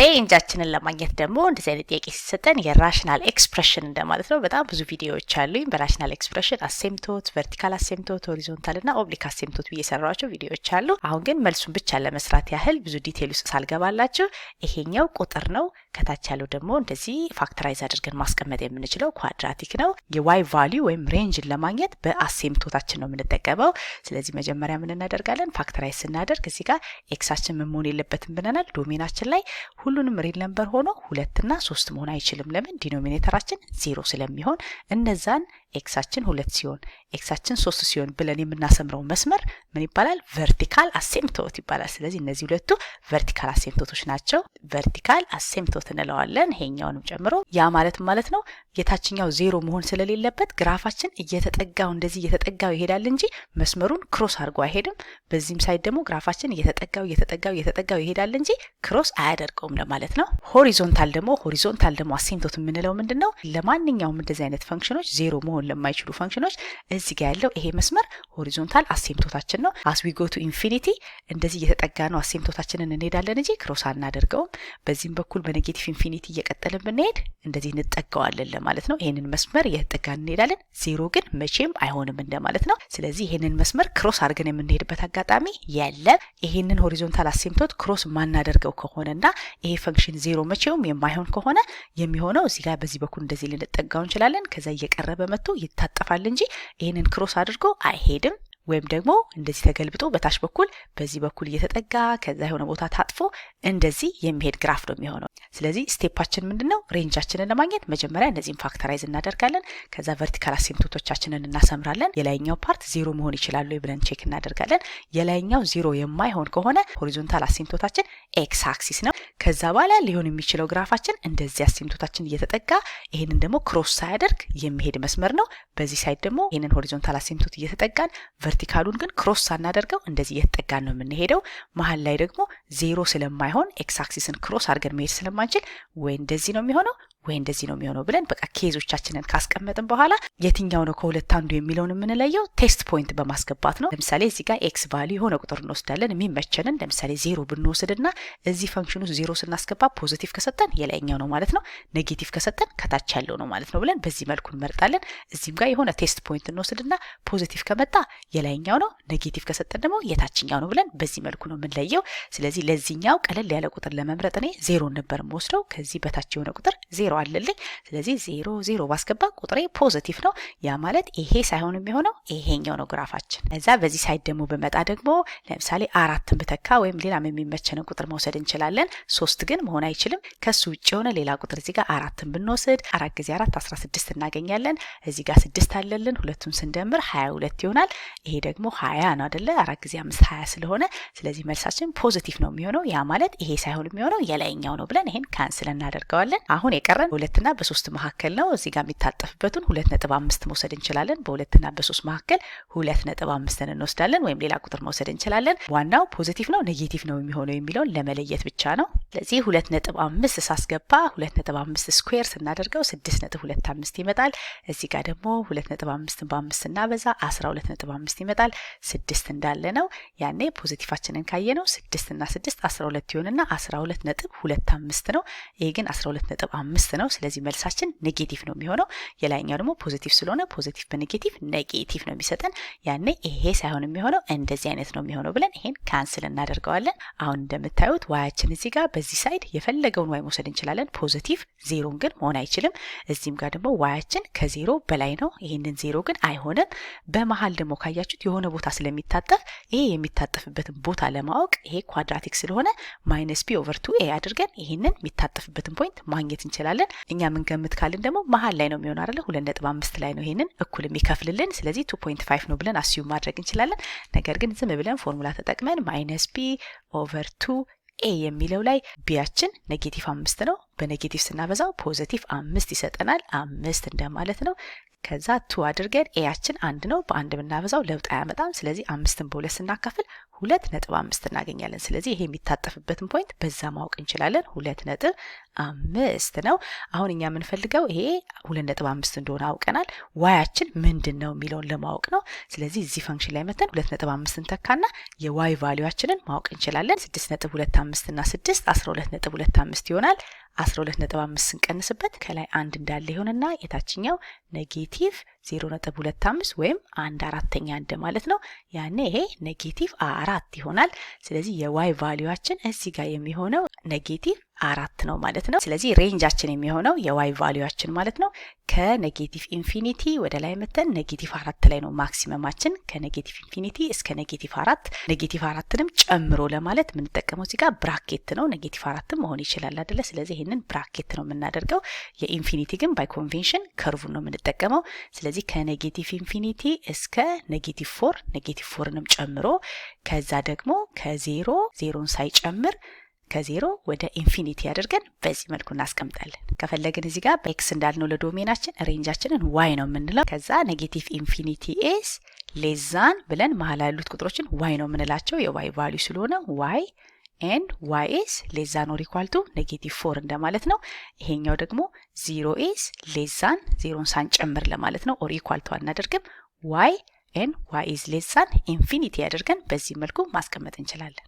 ሬንጃችንን ለማግኘት ደግሞ እንደዚህ አይነት ጥያቄ ሲሰጠን የራሽናል ኤክስፕሬሽን እንደማለት ነው። በጣም ብዙ ቪዲዮዎች አሉኝ በራሽናል ኤክስፕሬሽን አሴምቶት፣ ቨርቲካል አሴምቶት፣ ሆሪዞንታል እና ኦብሊክ አሴምቶት ብዬ የሰራኋቸው ቪዲዮዎች አሉ። አሁን ግን መልሱን ብቻ ለመስራት ያህል ብዙ ዲቴል ውስጥ ሳልገባላችሁ ይሄኛው ቁጥር ነው። ከታች ያለው ደግሞ እንደዚህ ፋክተራይዝ አድርገን ማስቀመጥ የምንችለው ኳድራቲክ ነው። የዋይ ቫልዩ ወይም ሬንጅን ለማግኘት በአሴምቶታችን ነው የምንጠቀመው። ስለዚህ መጀመሪያ ምን እናደርጋለን? ፋክተራይዝ ስናደርግ እዚህ ጋር ኤክሳችን ምን መሆን የለበትም ብለናል። ዶሜናችን ላይ ሁሉንም ሪል ነምበር ሆኖ 2 እና 3 መሆን አይችልም። ለምን? ዲኖሚኔተራችን 0 ስለሚሆን እነዛን ኤክሳችን 2 ሲሆን ኤክሳችን 3 ሲሆን ብለን የምናሰምረው መስመር ምን ይባላል? ቨርቲካል አሴምቶት ይባላል። ስለዚህ እነዚህ ሁለቱ ቨርቲካል አሴምቶቶች ናቸው። ቨርቲካል አሴምቶት እንለዋለን፣ ይሄኛውንም ጨምሮ። ያ ማለት ነው የታችኛው 0 መሆን ስለሌለበት ግራፋችን እየተጠጋው እንደዚህ እየተጠጋው ይሄዳል እንጂ መስመሩን ክሮስ አድርጎ አይሄድም። በዚህም ሳይድ ደግሞ ግራፋችን እየተጠጋው ይሄዳል እንጂ ክሮስ አያደርገውም ለማለት ነው። ሆሪዞንታል ደግሞ አሴምቶት የምንለው ምንድነው? ለማንኛውም እንደዚህ አይነት ፈንክሽኖች 0 መሆን ለማይችሉ ፈንክሽኖች እዚህ ጋር ያለው ይሄ መስመር ሆሪዞንታል አሴምቶታችን ነው። አስ ዊ ጎ ቱ ኢንፊኒቲ እንደዚህ እየተጠጋ ነው አሴምቶታችንን እንሄዳለን እንጂ ክሮስ አናደርገውም። በዚህም በኩል በኔጌቲቭ ኢንፊኒቲ እየቀጠልን ብንሄድ እንደዚህ እንጠጋዋለን ለማለት ነው። ይሄንን መስመር እየተጠጋን እንሄዳለን። 0 ግን መቼም አይሆንም እንደማለት ነው። ስለዚህ ይሄንን መስመር ክሮስ አድርገን የምንሄድበት አጋጣሚ የለም። ይሄንን ሆሪዞንታል አሴምቶት ክሮስ ማናደርገው ከሆነና ይሄ ፈንክሽን 0 መቼውም የማይሆን ከሆነ የሚሆነው እዚህ ጋር በዚህ በኩል እንደዚህ ልንጠጋው እንችላለን። ከዛ እየቀረበ መጥቶ ይታጠፋል እንጂ ይሄንን ክሮስ አድርጎ አይሄድም። ወይም ደግሞ እንደዚህ ተገልብጦ በታች በኩል በዚህ በኩል እየተጠጋ ከዛ የሆነ ቦታ ታጥፎ እንደዚህ የሚሄድ ግራፍ ነው የሚሆነው። ስለዚህ ስቴፓችን ምንድነው? ሬንጃችንን ለማግኘት መጀመሪያ እነዚህን ፋክተራይዝ እናደርጋለን። ከዛ ቨርቲካል አሴምቶቶቻችንን እናሰምራለን። የላይኛው ፓርት 0 መሆን ይችላል ወይ ብለን ቼክ እናደርጋለን። የላይኛው 0 የማይሆን ከሆነ ሆሪዞንታል አሴምቶታችን ኤክስ አክሲስ ነው። ከዛ በኋላ ሊሆን የሚችለው ግራፋችን እንደዚህ አሴምቶታችን እየተጠጋ ይሄንን ደግሞ ክሮስ ሳያደርግ የሚሄድ መስመር ነው። በዚህ ሳይድ ደግሞ ይሄንን ሆሪዞንታል አሴምቶት እየተጠጋን ቨርቲካሉን ግን ክሮስ ሳናደርገው እንደዚህ እየተጠጋን ነው የምንሄደው። መሀል ላይ ደግሞ 0 ስለማይሆን ኤክስ አክሲስን ክሮስ አድርገን መሄድ ስለማንችል ወይ እንደዚህ ነው የሚሆነው ወይ እንደዚህ ነው የሚሆነው ብለን በቃ ኬዞቻችንን ካስቀመጥን በኋላ የትኛው ነው ከሁለት አንዱ የሚለውን የምንለየው ቴስት ፖይንት በማስገባት ነው። ለምሳሌ እዚህ ጋር ኤክስ ቫልዩ የሆነ ቁጥር እንወስዳለን የሚመቸንን። ለምሳሌ 0 ብንወስድና እዚህ ፈንክሽኑ 0 ስናስገባ ፖዚቲቭ ከሰጠን የላይኛው ነው ማለት ነው፣ ኔጌቲቭ ከሰጠን ከታች ያለው ነው ማለት ነው ብለን በዚህ መልኩ እንመርጣለን። እዚህም ጋር የሆነ ቴስት ፖይንት እንወስድና ፖዚቲቭ ከመጣ የላይኛው ነው፣ ኔጌቲቭ ከሰጠን ደግሞ የታችኛው ነው ብለን በዚህ መልኩ ነው የምንለየው። ስለዚህ ለዚህኛው ቀለል ያለ ቁጥር ለመምረጥ እኔ 0 ነበር የምወስደው። ከዚህ በታች የሆነ ቁጥር 0 አለልኝ። ስለዚህ 0 ባስገባ ቁጥሬ ፖዚቲቭ ነው። ያ ማለት ይሄ ሳይሆን የሚሆነው ይሄኛው ነው ግራፋችን። እዛ በዚህ ሳይድ ደግሞ በመጣ ደግሞ ለምሳሌ 4ን ብተካ ወይም ሌላም የሚመቸንን ቁጥር መውሰድ እንችላለን። 3 ግን መሆን አይችልም። ከሱ ውጭ የሆነ ሌላ ቁጥር እዚህ ጋር 4ን ብንወስድ 4 ጊዜ 4 16 እናገኛለን። እዚህ ጋር 6 አለልን። ሁለቱን ስንደምር 22 ይሆናል። ይሄ ደግሞ 20 ነው አይደለ? 4 ጊዜ 5 20 ስለሆነ ስለዚህ መልሳችን ፖዚቲቭ ነው የሚሆነው። ያ ማለት ይሄ ሳይሆን የሚሆነው የላይኛው ነው ብለን ይሄን ካንስል እናደርገዋለን። አሁን የቀረን 2 እና በ3 መካከል ነው። እዚህ ጋር የሚታጠፍበትን 2.5 መውሰድ እንችላለን። በ2 እና በ3 መካከል 2.5ን እንወስዳለን ወይም ሌላ ቁጥር መውሰድ እንችላለን። ዋናው ፖዚቲቭ ነው ኔጌቲቭ ነው የሚሆነው የሚለውን ለመለየት ብቻ ነው። ስለዚህ 2.5 ሳስገባ 2.5 ስኩዌር ስናደርገው 6.25 ይመጣል። እዚህ ጋር ደግሞ 2.5ን በ5 ስናበዛ 12.5 ይመጣል። 6 እንዳለ ነው። ያኔ ፖዚቲቫችንን ካየነው 6 እና 6 12 ይሆንና 12.25 ነው። ይሄ ግን 12.5 ነው። ስለዚህ መልሳችን ኔጌቲቭ ነው የሚሆነው። የላይኛው ደግሞ ፖዚቲቭ ስለሆነ ፖዚቲቭ በኔጌቲቭ ኔጌቲቭ ነው የሚሰጠን። ያኔ ይሄ ሳይሆን የሚሆነው እንደዚህ አይነት ነው የሚሆነው ብለን ይሄን ካንስል እናደርገዋለን። አሁን እንደምታዩት ዋያችን እዚህ ጋር በዚህ ሳይድ የፈለገውን ዋይ መውሰድ እንችላለን። ፖዚቲቭ 0 ግን መሆን አይችልም። እዚህም ጋር ደግሞ ዋያችን ከ0 በላይ ነው። ይሄንን 0 ግን አይሆንም። በመሃል ደግሞ ካያችሁት የሆነ ቦታ ስለሚታጠፍ ይሄ የሚታጠፍበትን ቦታ ለማወቅ ይሄ ኳድራቲክ ስለሆነ -p/2a አድርገን ይሄንን የሚታጠፍበትን ፖይንት ማግኘት እንችላለን። እኛ ምን ገምት ካልን ደግሞ መሃል ላይ ነው የሚሆነው አይደል? 2.5 ላይ ነው ይሄንን እኩል የሚከፍልልን። ስለዚህ 2.5 ነው ብለን አስዩም ማድረግ እንችላለን። ነገር ግን ዝም ብለን ፎርሙላ ተጠቅመን -p/2a የሚለው ላይ ቢያችን -5 ነው። በኔጌቲቭ ስናበዛው ፖዚቲቭ 5 ይሰጠናል። 5 እንደማለት ነው። ከዛ 2 አድርገን ኤያችን 1 ነው። በ1 ብናበዛው ለውጥ አያመጣም። ስለዚህ 5ን በ2 ስናካፍል 2.5 እናገኛለን። ስለዚህ ይሄ የሚታጠፍበትን ፖይንት በዛ ማወቅ እንችላለን። 2.5 ነው። አሁን እኛ የምንፈልገው ይሄ 2.5 እንደሆነ አውቀናል። ዋያችን ምንድን ነው የሚለውን ለማወቅ ነው። ስለዚህ እዚህ ፈንክሽን ላይ መተን 2.5ን ተካና የዋይ ቫልዩአችንን ማወቅ እንችላለን። 6.25 እና 6 12.25 ይሆናል። 12.5 ስንቀንስበት ከላይ 1 እንዳለ ይሆንና የታችኛው ኔጌቲቭ 0.25 ወይም 1/4 እንደማለት ነው። ያኔ ይሄ ኔጌቲቭ 4 ይሆናል። ስለዚህ የዋይ ቫልዩአችን እዚህ ጋር የሚሆነው ኔጌቲቭ 4 ነው ማለት ነው። ስለዚህ ሬንጃችን የሚሆነው የዋይ ቫልዩአችን ማለት ነው ከኔጌቲቭ ኢንፊኒቲ ወደ ላይ መተን ኔጌቲቭ 4 ላይ ነው ማክሲመማችን። ከኔጌቲቭ ኢንፊኒቲ እስከ ኔጌቲቭ 4 ኔጌቲቭ 4ንም ጨምሮ ለማለት የምንጠቀመው እዚህ ጋር ብራኬት ነው። ኔጌቲቭ 4ም መሆን ይችላል አይደለ? ስለዚህ ይሄንን ብራኬት ነው የምናደርገው። የኢንፊኒቲ ግን ባይ ኮንቬንሽን ከርቭን ነው የምንጠቀመው። ስለዚህ ከኔጌቲቭ ኢንፊኒቲ እስከ ኔጌቲቭ 4 ኔጌቲቭ 4ንም ጨምሮ ከዛ ደግሞ ከዜሮ ዜሮን ሳይጨምር ከዜሮ ወደ ኢንፊኒቲ አድርገን በዚህ መልኩ እናስቀምጣለን። ከፈለግን እዚህ ጋር በኤክስ እንዳልነው ለዶሜናችን ሬንጃችንን ዋይ ነው የምንለው። ከዛ ኔጌቲቭ ኢንፊኒቲ ኤስ ሌዛን ብለን መሀል ያሉት ቁጥሮችን ዋይ ነው የምንላቸው የዋይ ቫልዩ ስለሆነ ዋይ ኤንድ ዋይ ኤስ ሌዛን ኦር ኢኳል ቱ ኔጌቲቭ 4 እንደማለት ነው። ይሄኛው ደግሞ 0 ኤስ ሌዛን ዜሮን ሳንጨምር ለማለት ነው። ኦር ኢኳል ቱ አናደርግም። ዋይ ኤንድ ዋይ ኢዝ ሌዛን ኢንፊኒቲ አድርገን በዚህ መልኩ ማስቀመጥ እንችላለን።